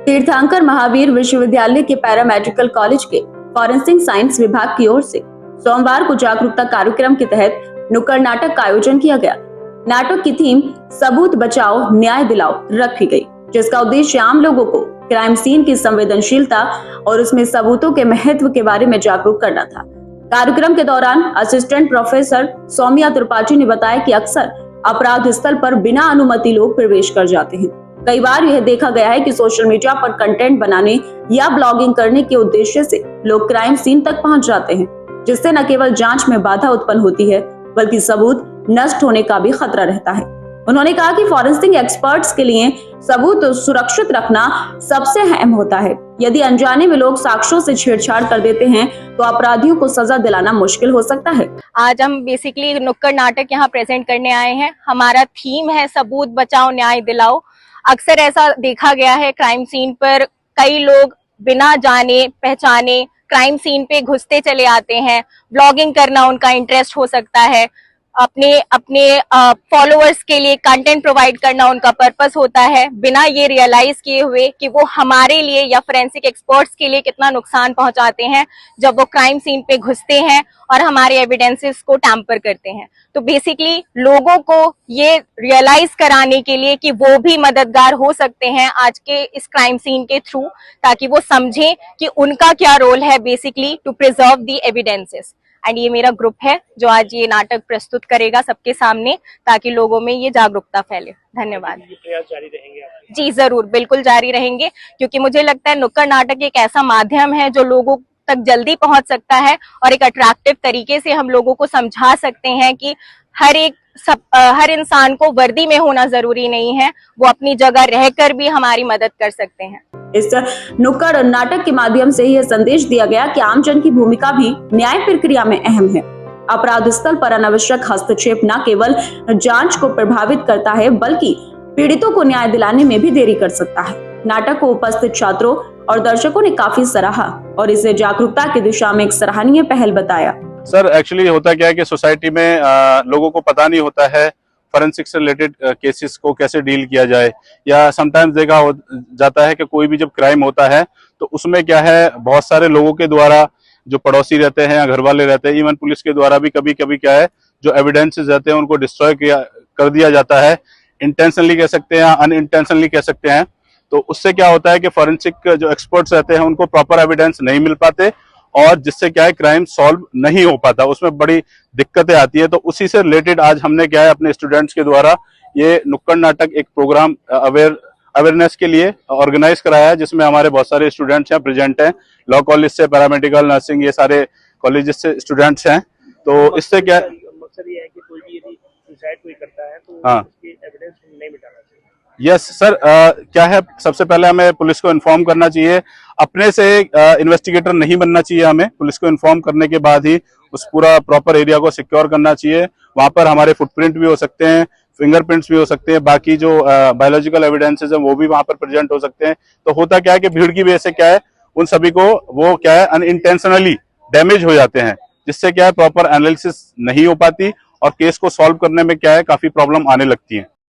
तीर्थंकर महावीर विश्वविद्यालय के पैरामेडिकल कॉलेज के फॉरेंसिक साइंस विभाग की ओर से सोमवार को जागरूकता कार्यक्रम के तहत नुक्कड़ नाटक का आयोजन किया गया। नाटक की थीम सबूत बचाओ न्याय दिलाओ रखी गई, जिसका उद्देश्य आम लोगों को क्राइम सीन की संवेदनशीलता और उसमें सबूतों के महत्व के बारे में जागरूक करना था। कार्यक्रम के दौरान असिस्टेंट प्रोफेसर सौम्या त्रिपाठी ने बताया कि अक्सर अपराध स्थल पर बिना अनुमति लोग प्रवेश कर जाते हैं। कई बार यह देखा गया है कि सोशल मीडिया पर कंटेंट बनाने या ब्लॉगिंग करने के उद्देश्य से लोग क्राइम सीन तक पहुंच जाते हैं, जिससे न केवल जांच में बाधा उत्पन्न होती है बल्कि सबूत नष्ट होने का भी खतरा रहता है। उन्होंने कहा कि फॉरेंसिक एक्सपर्ट्स के लिए सबूत सुरक्षित रखना सबसे अहम होता है। यदि अनजाने में लोग साक्ष्यों से छेड़छाड़ कर देते हैं तो अपराधियों को सजा दिलाना मुश्किल हो सकता है। आज हम बेसिकली नुक्कड़ नाटक यहाँ प्रेजेंट करने आए हैं। हमारा थीम है सबूत बचाओ न्याय दिलाओ। अक्सर ऐसा देखा गया है क्राइम सीन पर कई लोग बिना जाने पहचाने क्राइम सीन पे घुसते चले आते हैं। ब्लॉगिंग करना उनका इंटरेस्ट हो सकता है, अपने फॉलोअर्स के लिए कंटेंट प्रोवाइड करना उनका पर्पस होता है, बिना ये रियलाइज किए हुए कि वो हमारे लिए या फोरेंसिक एक्सपर्ट्स के लिए कितना नुकसान पहुंचाते हैं जब वो क्राइम सीन पे घुसते हैं और हमारे एविडेंसेस को टैम्पर करते हैं। तो बेसिकली लोगों को ये रियलाइज कराने के लिए कि वो भी मददगार हो सकते हैं आज के इस क्राइम सीन के थ्रू, ताकि वो समझें कि उनका क्या रोल है basically to preserve the evidences. And ये मेरा ग्रुप है जो आज ये नाटक प्रस्तुत करेगा सबके सामने, ताकि लोगों में ये जागरूकता फैले। धन्यवाद। ये प्रयास जारी रहेंगे आपके? जी जरूर, बिल्कुल जारी रहेंगे, क्योंकि मुझे लगता है नुक्कड़ नाटक एक ऐसा माध्यम है जो लोगों तक जल्दी पहुंच सकता है और एक अट्रैक्टिव तरीके से हम लोगों को समझा सकते हैं कि हर इंसान को वर्दी में होना जरूरी नहीं है, वो अपनी जगह रहकर भी हमारी मदद कर सकते हैं। इस नुक्कड़ नाटक के माध्यम से यह संदेश दिया गया कि आमजन की भूमिका भी न्याय प्रक्रिया में अहम है। अपराध स्थल पर अनावश्यक हस्तक्षेप न केवल जांच को प्रभावित करता है बल्कि पीड़ितों को न्याय दिलाने में भी देरी कर सकता है। नाटक को उपस्थित छात्रों और दर्शकों ने काफी सराहा और इसे जागरूकता की दिशा में एक सराहनीय पहल बताया। सर एक्चुअली होता क्या है कि सोसाइटी में लोगों को पता नहीं होता है फोरेंसिक से रिलेटेड केसेस को कैसे डील किया जाए, या समटाइम्स देखा हो जाता है कि कोई भी जब क्राइम होता है तो उसमें क्या है बहुत सारे लोगों के द्वारा, जो पड़ोसी रहते हैं या घर वाले रहते हैं, इवन पुलिस के द्वारा भी कभी कभी क्या है जो एविडेंसेस रहते हैं उनको डिस्ट्रॉय कर दिया जाता है। इंटेंशनली कह सकते हैं या अनइंटेंशनली कह सकते हैं। तो उससे क्या होता है कि फोरेंसिक जो एक्सपर्ट्स रहते हैं उनको प्रॉपर एविडेंस नहीं मिल पाते और जिससे क्या है क्राइम सॉल्व नहीं हो पाता, उसमें बड़ी दिक्कतें आती है। तो उसी से रिलेटेड आज हमने क्या है अपने स्टूडेंट्स के द्वारा ये नुक्कड़ नाटक एक प्रोग्राम अवेयरनेस के लिए ऑर्गेनाइज कराया है, जिसमें हमारे बहुत सारे स्टूडेंट्स हैं प्रेजेंट हैं। लॉ कॉलेज से, पैरामेडिकल, नर्सिंग, ये सारे कॉलेजेस से स्टूडेंट्स हैं। तो इससे क्या मकसद ये है कि कोई भी यदि सुसाइड कोई करता है तो हाँ उसके एविडेंस नहीं मिटाना चाहिए। यस सर, क्या है सबसे पहले हमें पुलिस को इन्फॉर्म करना चाहिए। अपने से इन्वेस्टिगेटर नहीं बनना चाहिए, हमें पुलिस को इन्फॉर्म करने के बाद ही उस पूरा प्रॉपर एरिया को सिक्योर करना चाहिए। वहां पर हमारे फुटप्रिंट भी हो सकते हैं, फिंगरप्रिंट्स भी हो सकते हैं, बाकी जो बायोलॉजिकल एविडेंसेस हैं वो भी वहां पर प्रेजेंट हो सकते हैं। तो होता क्या है कि भीड़ की वजह से क्या है उन सभी को वो क्या है अनइंटेंशनली डैमेज हो जाते हैं, जिससे क्या है प्रॉपर एनालिसिस नहीं हो पाती और केस को सॉल्व करने में क्या है काफी प्रॉब्लम आने लगती है।